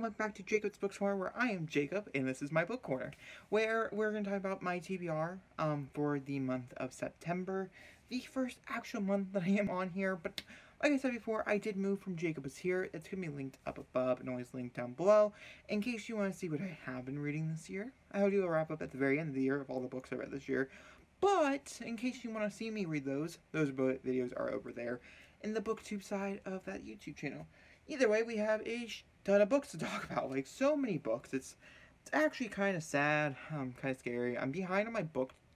welcome back to Jacob's Book Corner, where I am Jacob, and this is my book corner, where we're going to talk about my TBR for the month of September, the first actual month that I am on here. But like I said before, I did move from Jacob is Here. It's going to be linked up above and always linked down below, in case you want to see what I have been reading this year. I'll do a wrap up at the very end of the year of all the books I read this year. But in case you want to see me read those videos are over there in the BookTube side of that YouTube channel. Either way, we have a ton of books to talk about, like so many books. It's actually kind of sad, kind of scary. I'm behind on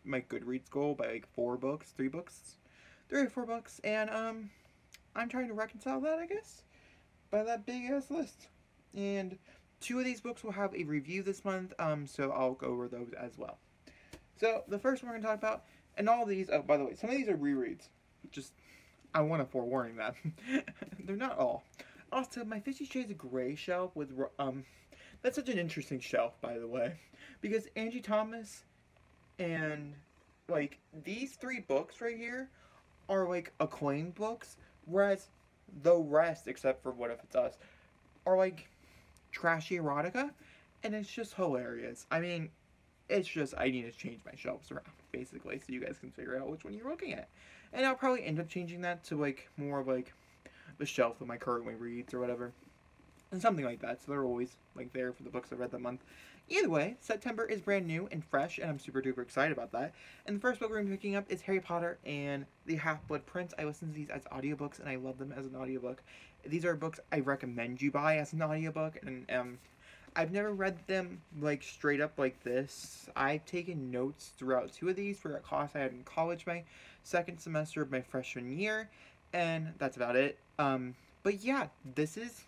my Goodreads goal by like 3 or 4 books, and I'm trying to reconcile that, I guess, by that big ass list. And 2 of these books will have a review this month, so I'll go over those as well. So the first one we're gonna talk about, and all of these, oh, by the way, some of these are rereads. Just, I want to forewarning that. They're not all. Also, my 50 Shades of Grey shelf with, that's such an interesting shelf, by the way. Because Angie Thomas and, like, these 3 books right here are, like, acclaimed books. Whereas the rest, except for What If It's Us, are, like, trashy erotica. And it's just hilarious. I mean, it's just, I need to change my shelves around, basically, so you guys can figure out which one you're looking at. And I'll probably end up changing that to, like, more of, like, the shelf of my currently reads or whatever. And something like that, so they're always, like, there for the books I read that month. Either way, September is brand new and fresh, and I'm super duper excited about that. And the first book we're going to be picking up is Harry Potter and the Half-Blood Prince. I listen to these as audiobooks, and I love them as an audiobook. These are books I recommend you buy as an audiobook, and, I've never read them, like, straight up like this. I've taken notes throughout 2 of these for a class I had in college my second semester of my freshman year, and that's about it. But yeah, this is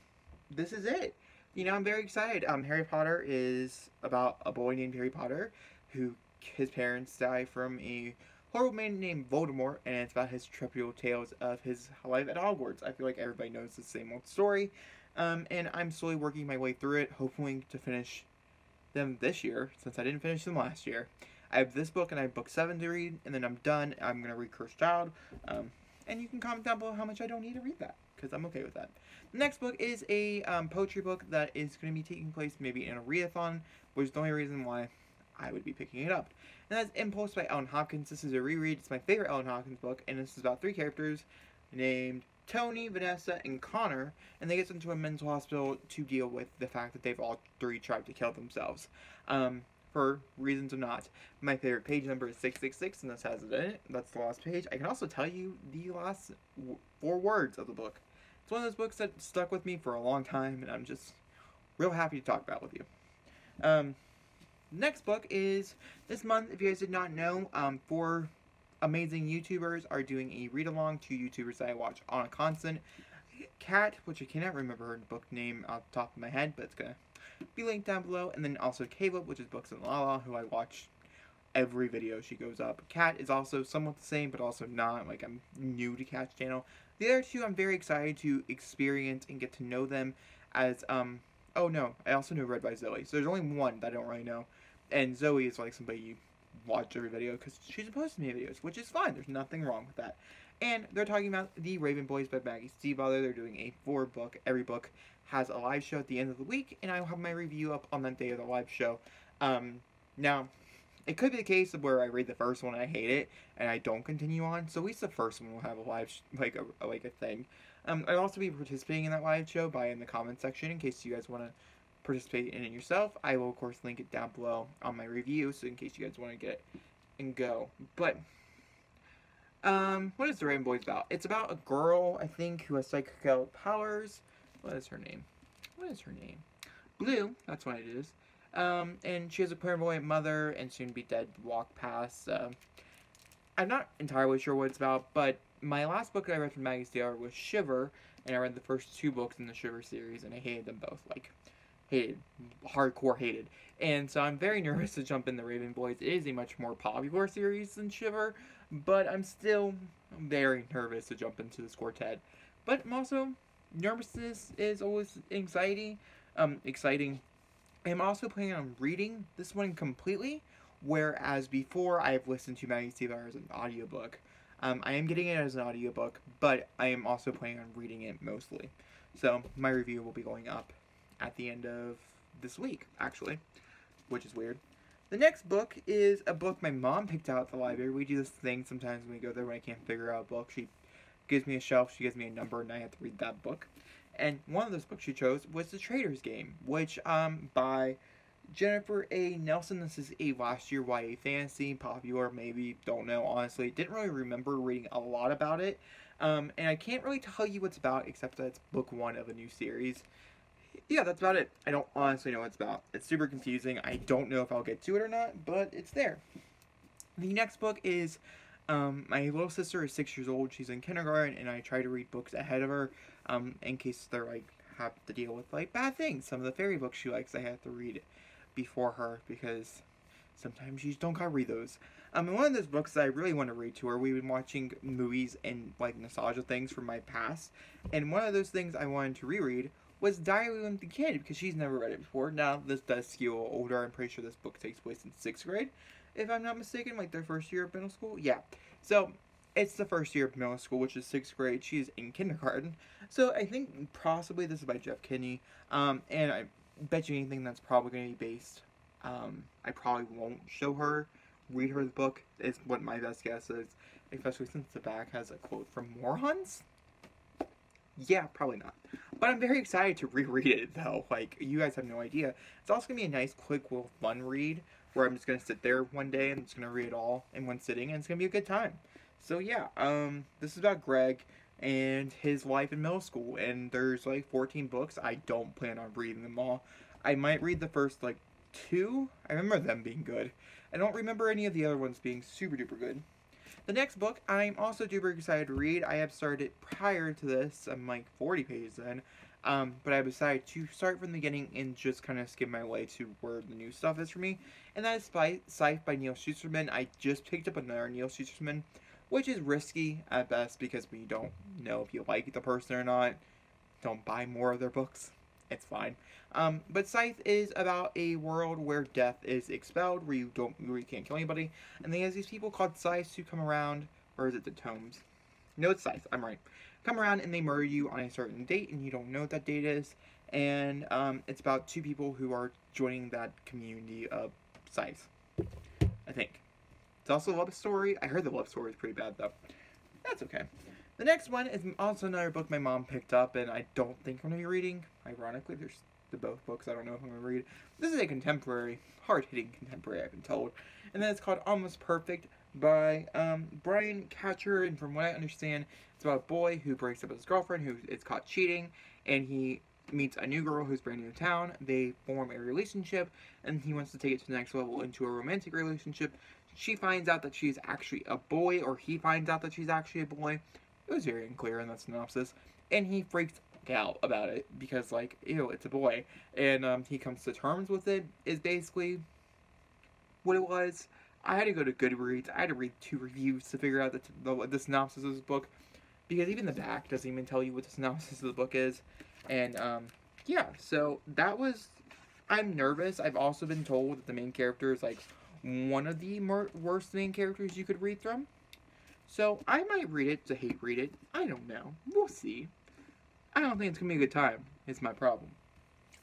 it. You know, I'm very excited. Harry Potter is about a boy named Harry Potter who his parents die from a horrible man named Voldemort, and it's about his trepidable tales of his life at Hogwarts. I feel like everybody knows the same old story. And I'm slowly working my way through it, hoping to finish them this year, since I didn't finish them last year. I have this book, and I have book 7 to read, and then I'm done. I'm going to read Cursed Child, and you can comment down below how much I don't need to read that, because I'm okay with that. The next book is a poetry book that is going to be taking place maybe in a readathon, which is the only reason why I would be picking it up. And that's Impulse by Ellen Hopkins. This is a reread. It's my favorite Ellen Hopkins book, and this is about 3 characters named Tony, Vanessa, and Connor, and they get sent to a mental hospital to deal with the fact that they've all 3 tried to kill themselves. For reasons or not. My favorite page number is 666, and this has it in it. That's the last page. I can also tell you the last 4 words of the book. It's one of those books that stuck with me for a long time, and I'm just real happy to talk about with you. Next book is this month, if you guys did not know, 4 amazing YouTubers are doing a read-along to YouTubers that I watch on a constant. Kat, which I cannot remember her book name off the top of my head, but it's gonna be linked down below, and then also Caleb, which is Books and Lala, who I watch every video she goes up. Kat is also somewhat the same, but also not. Like, I'm new to Kat's channel. The other 2, I'm very excited to experience and get to know them as, oh no, I also know Read by Zoe. So there's only 1 that I don't really know, and Zoe is like somebody you watch every video because she's supposed to make videos, which is fine. There's nothing wrong with that. And they're talking about The Raven Boys by Maggie Stiefvater. They're doing a 4-book. Every book has a live show at the end of the week, and I will have my review up on that day of the live show. Now, it could be the case of where I read the first one and I hate it, and I don't continue on. So at least the first one will have a live, like a thing. I'll also be participating in that live show in the comment section in case you guys want to participate in it yourself. I will, of course, link it down below on my review, so in case you guys want to get it and go. But what is The Raven Boys about? It's about a girl, I think, who has psychic powers. What is her name? Blue, that's what it is. And she has a clairvoyant mother and soon-to-be dead walk past. I'm not entirely sure what it's about, but my last book that I read from Maggie Stiefvater was Shiver, and I read the first 2 books in the Shiver series, and I hated them both. Like, hardcore hated. And so I'm very nervous to jump in The Raven Boys. It is a much more popular series than Shiver, but I'm still very nervous to jump into this quartet. But I'm also, nervousness is always exciting. I'm also planning on reading this one completely, whereas before I've listened to Maggie Stiefvater as an audiobook. I am getting it as an audiobook, but I am also planning on reading it mostly. So my review will be going up at the end of this week, actually, which is weird. The next book is a book my mom picked out at the library. We do this thing sometimes when we go there when I can't figure out a book. She gives me a shelf, she gives me a number, and I have to read that book. And one of those books she chose was The Traitor's Game, which, by Jennifer A. Nelson. This is a last year YA fantasy, popular, maybe, don't know, honestly. Didn't really remember reading a lot about it. And I can't really tell you what it's about, except that it's book 1 of a new series. Yeah, that's about it. I don't honestly know what it's about. It's super confusing. I don't know if I'll get to it or not, but it's there. The next book is, my little sister is 6 years old. She's in kindergarten, and I try to read books ahead of her, in case they're, like, have to deal with, like, bad things. Some of the fairy books she likes, I have to read before her, because sometimes you just don't gotta read those. And one of those books that I really want to read to her, we've been watching movies and, like, nostalgia things from my past, and one of those things I wanted to reread was Diary of a Wimpy Kid, because she's never read it before. Now, this does skew older. I'm pretty sure this book takes place in 6th grade, if I'm not mistaken, like their first year of middle school. Yeah. So, it's the first year of middle school, which is 6th grade. She's in kindergarten. So, I think possibly this is by Jeff Kinney. And I bet you anything that's probably going to be based. I probably won't show her, read her the book, is what my best guess is. Especially since the back has a quote from Morhans. Yeah, probably not. But I'm very excited to reread it, though. Like, you guys have no idea. It's also going to be a nice, quick, little fun read, where I'm just going to sit there one day and just going to read it all in one sitting, and it's going to be a good time. So, yeah, this is about Greg and his life in middle school, and there's, like, 14 books. I don't plan on reading them all. I might read the first, like, 2. I remember them being good. I don't remember any of the other ones being super duper good. The next book I'm also super excited to read. I have started prior to this. I'm like 40 pages in. But I decided to start from the beginning and just kind of skim my way to where the new stuff is for me. And that is Scythe by Neal Shusterman. I just picked up another Neal Shusterman, which is risky at best because we don't know if you like the person or not. Don't buy more of their books. It's fine. But Scythe is about a world where death is expelled, where you can't kill anybody, and there's these people called Scythes who come around, or is it the Tomes? No, it's Scythe, I'm right. Come around and they murder you on a certain date, and you don't know what that date is, and it's about 2 people who are joining that community of Scythes, I think. It's also a love story. I heard the love story is pretty bad, though. That's okay. The next one is also another book my mom picked up, and I don't think I'm going to be reading. Ironically, there's the both books I don't know if I'm going to read. This is a contemporary, hard-hitting contemporary, I've been told. And then it's called Almost Perfect by Brian Catcher, and from what I understand, it's about a boy who breaks up with his girlfriend who is caught cheating, and he meets a new girl who's brand new in town. They form a relationship, and he wants to take it to the next level into a romantic relationship. She finds out that she's actually a boy, or he finds out that she's actually a boy. It was very unclear in that synopsis, and he freaks out about it because, like, ew, it's a boy, and he comes to terms with it, is basically what it was. I had to go to Goodreads. I had to read 2 reviews to figure out the synopsis of this book, because even the back doesn't even tell you what the synopsis of the book is. And yeah, so that was, I'm nervous. I've also been told that the main character is like one of the worst main characters you could read from. So I might read it to hate read it. I don't know. We'll see. I don't think it's going to be a good time. It's my problem.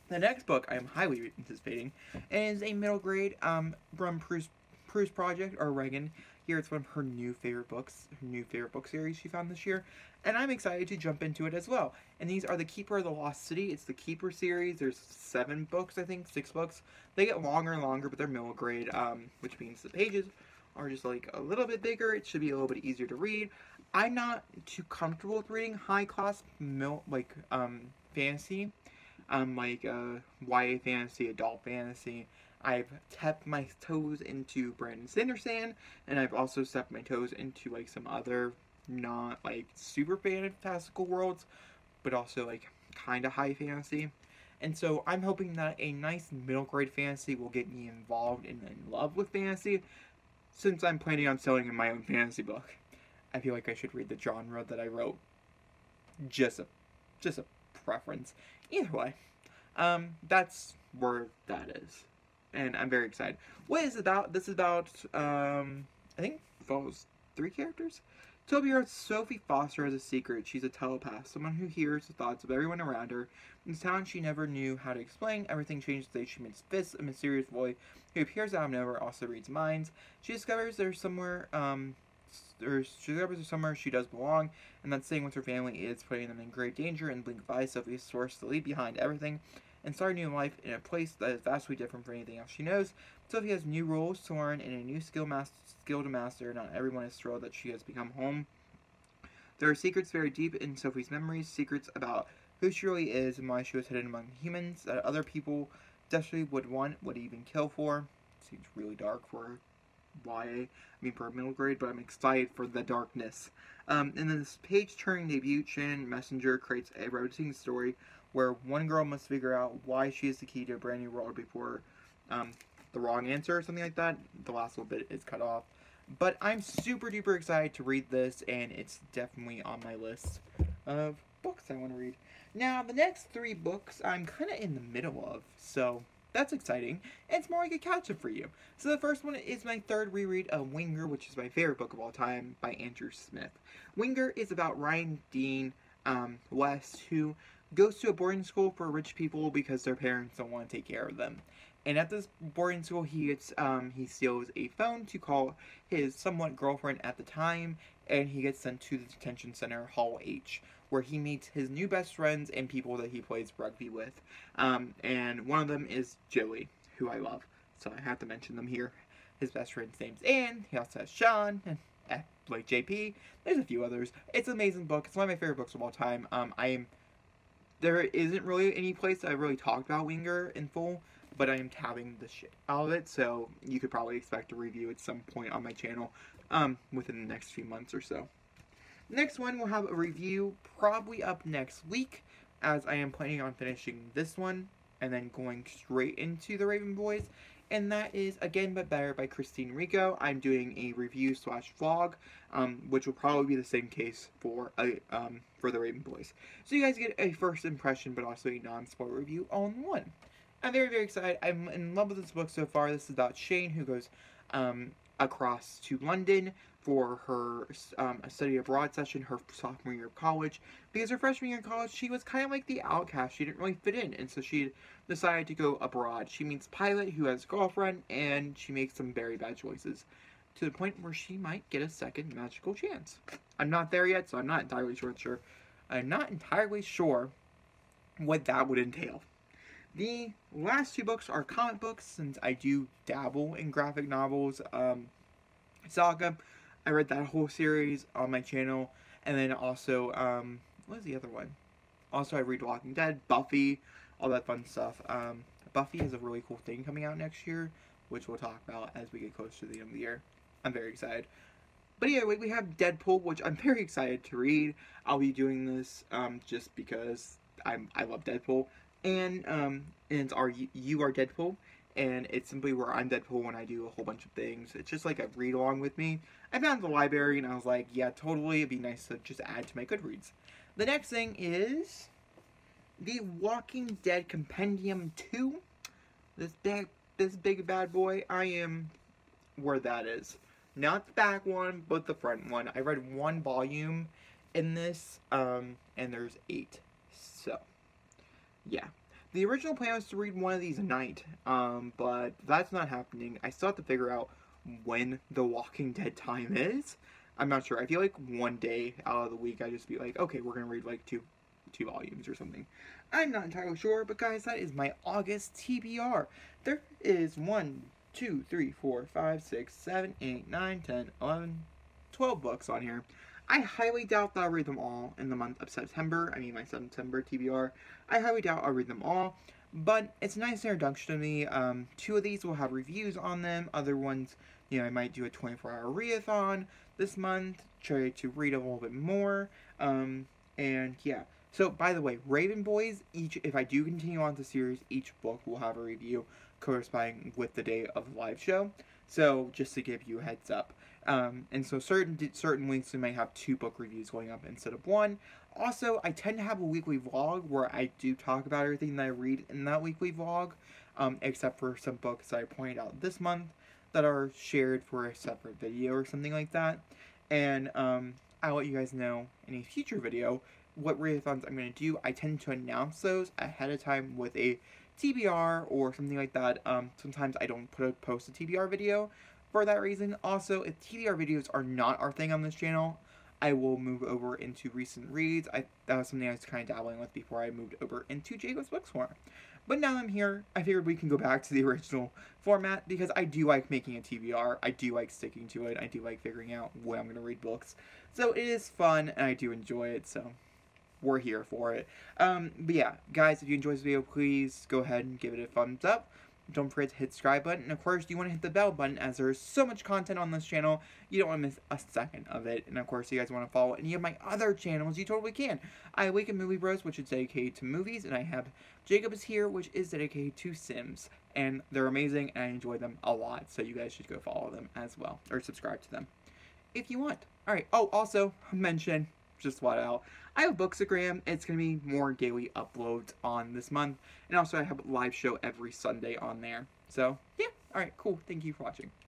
The next book I am highly anticipating is a middle grade from Prus Project, or Reagan. Here it's one of her new favorite books, her new favorite book series she found this year. And I'm excited to jump into it as well. And these are The Keeper of the Lost City. It's the Keeper series. There's 7 books, I think, 6 books. They get longer and longer, but they're middle grade, which means the pages are just like a little bit bigger. It should be a little bit easier to read. I'm not too comfortable with reading high class fantasy, like YA fantasy, adult fantasy. I've tapped my toes into Brandon Sanderson, and I've also stepped my toes into like some other not like super fantastical worlds, but also like kind of high fantasy. And so I'm hoping that a nice middle grade fantasy will get me involved and in love with fantasy, since I'm planning on selling in my own fantasy book. I feel like I should read the genre that I wrote. Just a preference. Either way, that's where that is, and I'm very excited. What is it about? This is about I think follows 3 characters. Toby Hearts Sophie Foster has a secret. She's a telepath, someone who hears the thoughts of everyone around her. In this town she never knew how to explain. Everything changes the day she meets Fist, a mysterious boy who appears out of nowhere, also reads minds. She discovers there's somewhere, she does belong, and that staying with her family is putting them in great danger. In the blink of eye, Sophie is forced to leave behind everything and start a new life in a place that is vastly different from anything else she knows. Sophie has new rules to learn and a new skill to master. Not everyone is thrilled that she has become home. There are secrets very deep in Sophie's memories, secrets about who she really is and why she was hidden among humans that other people desperately would want, would even kill for. Seems really dark for YA, for a middle grade, but I'm excited for the darkness. In this page-turning debut, Shannon Messenger creates a rotating story where one girl must figure out why she is the key to a brand new world before the wrong answer or something like that. The last little bit is cut off. But I'm super duper excited to read this, and it's definitely on my list of books I want to read. Now, the next 3 books I'm kind of in the middle of, so that's exciting. It's more like a catch-up for you. So the first one is my 3rd reread of Winger, which is my favorite book of all time, by Andrew Smith. Winger is about Ryan Dean West, who goes to a boarding school for rich people because their parents don't want to take care of them. And at this boarding school, he steals a phone to call his somewhat girlfriend at the time, and he gets sent to the detention center, Hall H, where he meets his new best friends and people that he plays rugby with. And one of them is Joey, who I love, so I have to mention them here. His best friend's name's Anne. He also has Sean, and like JP. There's a few others. It's an amazing book. It's one of my favorite books of all time. There isn't really any place that I really talked about Winger in full, but I am tabbing the shit out of it, so you could probably expect a review at some point on my channel within the next few months or so. Next one, we'll have a review probably up next week, as I am planning on finishing this one and then going straight into The Raven Boys, and that is Again But Better by Christine Rico. I'm doing a review / vlog, which will probably be the same case for The Raven Boys. So you guys get a first impression, but also a non-spoiler review all in one. I'm very, very excited. I'm in love with this book so far. This is about Shane, who goes across to London for her a study abroad session, her sophomore year of college. Because her freshman year of college, she was kind of like the outcast. She didn't really fit in, and so she decided to go abroad. She meets Pilot, who has a girlfriend, and she makes some very bad choices, to the point where she might get a second magical chance. I'm not there yet, so I'm not entirely sure. I'm not entirely sure what that would entail. The last 2 books are comic books, since I do dabble in graphic novels. Saga, I read that whole series on my channel, and then also, what was the other one? Also, I read Walking Dead, Buffy, all that fun stuff. Buffy has a really cool thing coming out next year, which we'll talk about as we get closer to the end of the year. I'm very excited. But anyway, we have Deadpool, which I'm very excited to read. I'll be doing this just because I love Deadpool. And it's You Are Deadpool, and it's simply where I'm Deadpool when I do a whole bunch of things. It's just like a read along with me. I found the library and I was like, yeah, totally, it'd be nice to just add to my Goodreads. The next thing is The Walking Dead Compendium 2. This big bad boy. I am where that is. Not the back one, but the front one. I read 1 volume in this, and there's 8. So yeah. The original plan was to read one of these a night, but that's not happening. I still have to figure out when The Walking Dead time is. I'm not sure. I feel like one day out of the week I just be like, okay, we're gonna read like two volumes or something. I'm not entirely sure, but guys, that is my August TBR. There is 1, 2, 3, 4, 5, 6, 7, 8, 9, 10, 11, 12 books on here. I highly doubt that I'll read them all in the month of September. I mean, my September TBR. I highly doubt I'll read them all, but it's a nice introduction to me. 2 of these will have reviews on them. Other ones, I might do a 24-hour readathon this month, try to read a little bit more, and yeah. So, by the way, Raven Boys, if I do continue on the series, each book will have a review corresponding with the day of the live show. So, just to give you a heads up. And so certain weeks we might have 2 book reviews going up instead of 1. Also, I tend to have a weekly vlog where I do talk about everything that I read in that weekly vlog, except for some books that I pointed out this month that are shared for a separate video or something like that. And I'll let you guys know in a future video what readathons I'm going to do. I tend to announce those ahead of time with a TBR or something like that. Sometimes I don't post a TBR video for that reason. Also, if TBR videos are not our thing on this channel, I will move over into recent reads. That was something I was kind of dabbling with before I moved over into Jacob's Books Corner. But now I'm here, I figured we can go back to the original format because I do like making a TBR. I do like sticking to it. I do like figuring out when I'm going to read books. So it is fun and I do enjoy it. So we're here for it. But yeah, guys, if you enjoyed this video, please go ahead and give it a thumbs up. Don't forget to hit the subscribe button. And of course, you want to hit the bell button as there's so much content on this channel. You don't want to miss a second of it. And of course, if you guys want to follow any of my other channels, you totally can. I have Awaken Movie Bros, which is dedicated to movies. And I have Jacob is Here, which is dedicated to Sims. And they're amazing and I enjoy them a lot. So you guys should go follow them as well. Or subscribe to them if you want. Alright, oh, also, mention, just what out. I have Bookstagram. It's going to be more daily uploads on this month. And also I have a live show every Sunday on there. So, yeah. Alright, cool. Thank you for watching.